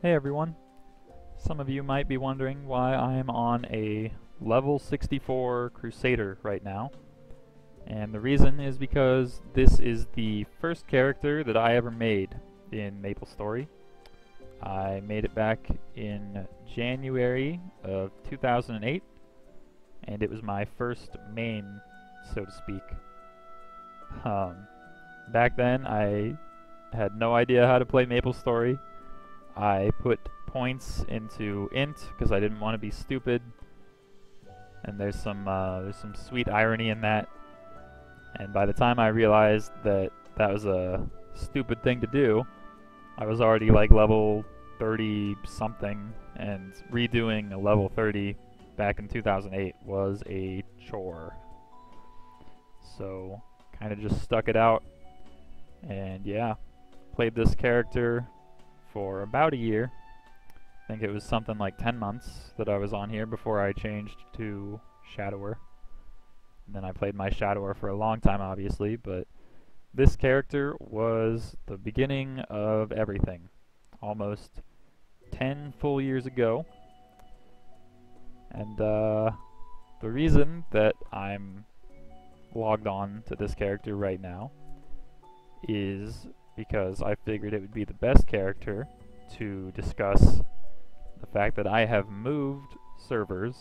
Hey everyone. Some of you might be wondering why I am on a level 64 Crusader right now. And the reason is because this is the first character that I ever made in MapleStory. I made it back in January of 2008, and it was my first main, so to speak. Back then I had no idea how to play MapleStory. I put points into int because I didn't want to be stupid, and there's some sweet irony in that. And by the time I realized that that was a stupid thing to do, I was already like level 30 something, and redoing a level 30 back in 2008 was a chore. So kind of just stuck it out, and yeah, played this character for about a year. I think it was something like 10 months that I was on here before I changed to Shadower. And then I played my Shadower for a long time, obviously, but this character was the beginning of everything. Almost 10 full years ago. And the reason that I'm logged on to this character right now is because I figured it would be the best character to discuss the fact that I have moved servers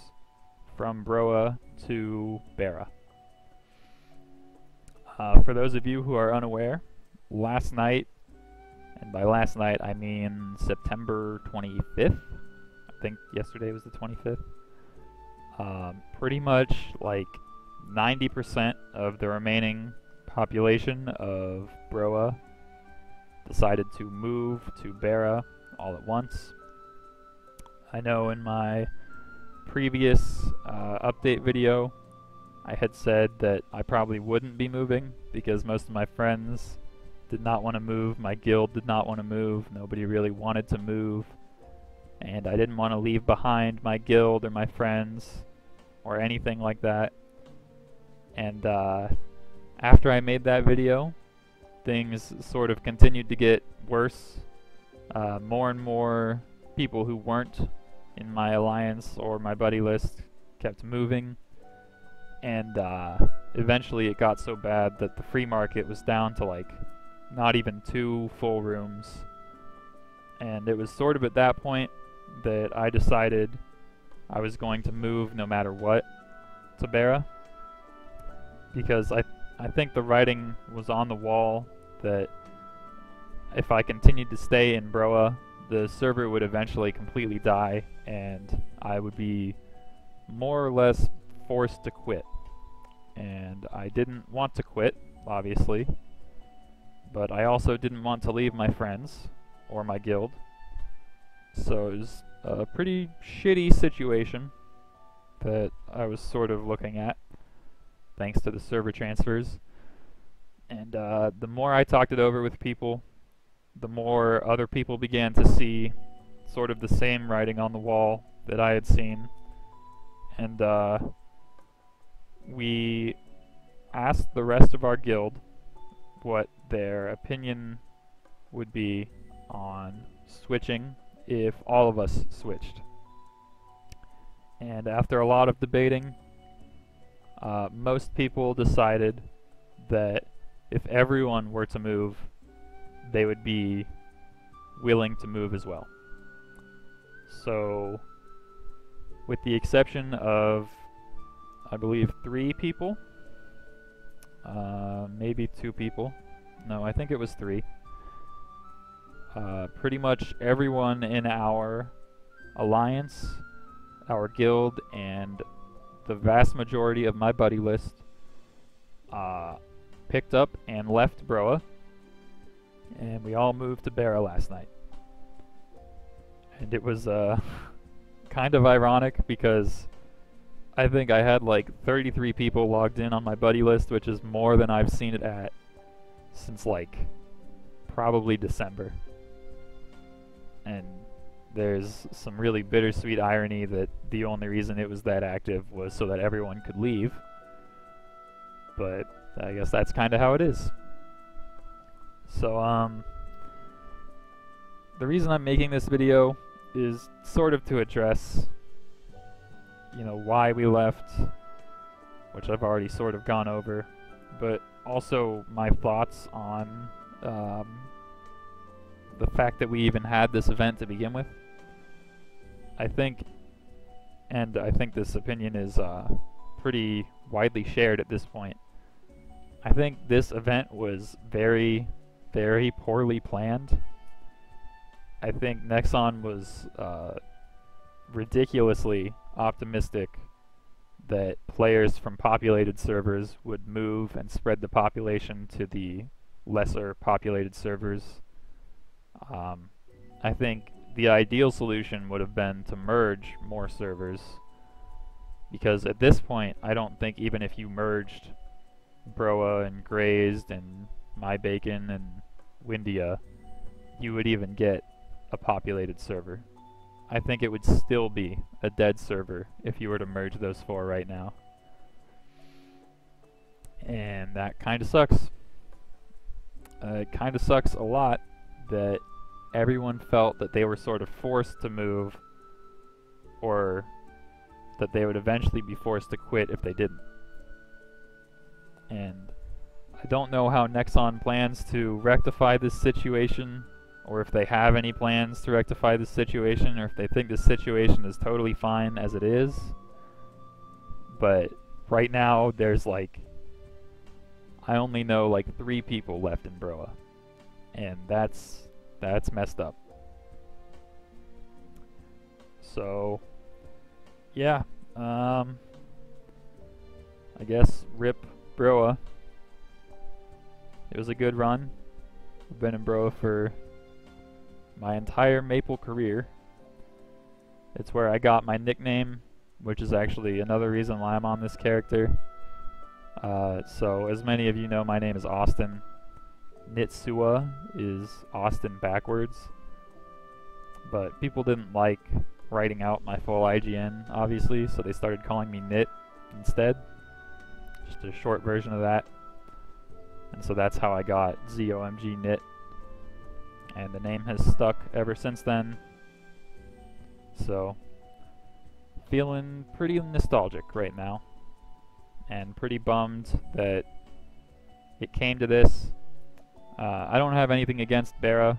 from Broa to Bera. For those of you who are unaware, last night, and by last night I mean September 25th, I think yesterday was the 25th, pretty much like 90% of the remaining population of Broa decided to move to Bera all at once. I know in my previous update video I had said that I probably wouldn't be moving because most of my friends did not want to move, my guild did not want to move, nobody really wanted to move, and I didn't want to leave behind my guild or my friends or anything like that. And after I made that video, things sort of continued to get worse. More and more people who weren't in my alliance or my buddy list kept moving, and eventually it got so bad that the free market was down to like not even 2 full rooms. And it was sort of at that point that I decided I was going to move no matter what to Bera, because I think the writing was on the wall that if I continued to stay in Broa, the server would eventually completely die, and I would be more or less forced to quit. And I didn't want to quit, obviously, but I also didn't want to leave my friends or my guild. So it was a pretty shitty situation that I was sort of looking at, thanks to the server transfers. And the more I talked it over with people, the more other people began to see sort of the same writing on the wall that I had seen. And we asked the rest of our guild what their opinion would be on switching if all of us switched. And after a lot of debating, most people decided that if everyone were to move, they would be willing to move as well. So, with the exception of, I believe, 3 people, maybe 2 people, no, I think it was 3, pretty much everyone in our alliance, our guild, and the vast majority of my buddy list picked up and left Broa, and we all moved to Bera last night. And it was kind of ironic because I think I had like 33 people logged in on my buddy list, which is more than I've seen it at since like probably December. And there's some really bittersweet irony that the only reason it was that active was so that everyone could leave. But I guess that's kind of how it is. So, the reason I'm making this video is sort of to address, why we left, which I've already sort of gone over, but also my thoughts on the fact that we even had this event to begin with. I think this opinion is pretty widely shared at this point. I think this event was very, very poorly planned. I think Nexon was ridiculously optimistic that players from populated servers would move and spread the population to the lesser populated servers. I think the ideal solution would have been to merge more servers, because at this point I don't think even if you merged Broa and Grazed and My Bacon and Windia, you would even get a populated server. I think it would still be a dead server if you were to merge those four right now. And that kind of sucks. It kind of sucks a lot that everyone felt that they were sort of forced to move, or that they would eventually be forced to quit if they didn't. And I don't know how Nexon plans to rectify this situation, or if they have any plans to rectify this situation, or if they think this situation is totally fine as it is. But right now there's I only know 3 people left in Broa, and that's messed up. So yeah, I guess RIP Broa. It was a good run. I've been in Broa for my entire Maple career. It's where I got my nickname, which is actually another reason why I'm on this character. So as many of you know, my name is Austin. Nitsua is Austin backwards, but people didn't like writing out my full IGN, obviously, so they started calling me Nit instead. Just a short version of that. And so that's how I got ZOMG Nit. And the name has stuck ever since then. So, feeling pretty nostalgic right now. And pretty bummed that it came to this. I don't have anything against Bera,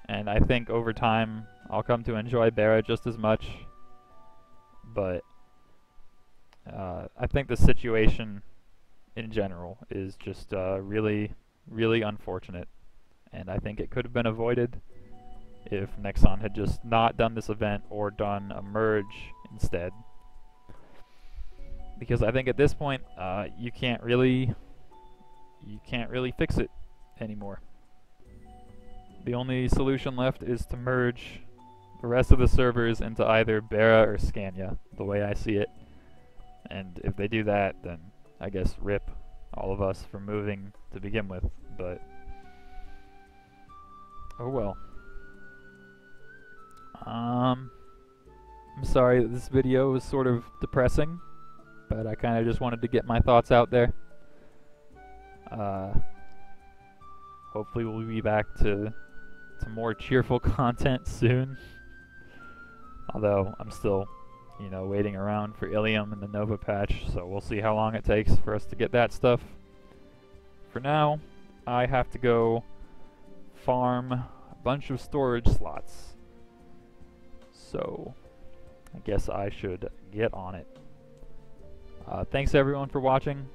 and I think over time I'll come to enjoy Bera just as much. But I think the situation in general is just really, really unfortunate. And I think it could have been avoided if Nexon had just not done this event or done a merge instead. Because I think at this point, you can't really fix it anymore. The only solution left is to merge the rest of the servers into either Bera or Scania, the way I see it. And if they do that, then I guess RIP all of us for moving to begin with. But oh well. I'm sorry that this video was sort of depressing, but I kind of just wanted to get my thoughts out there. Hopefully we'll be back to more cheerful content soon. Although I'm still, waiting around for Ilium and the Nova patch, so we'll see how long it takes for us to get that stuff. For now, I have to go farm a bunch of storage slots. So I guess I should get on it. Thanks everyone for watching,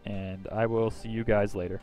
and I will see you guys later.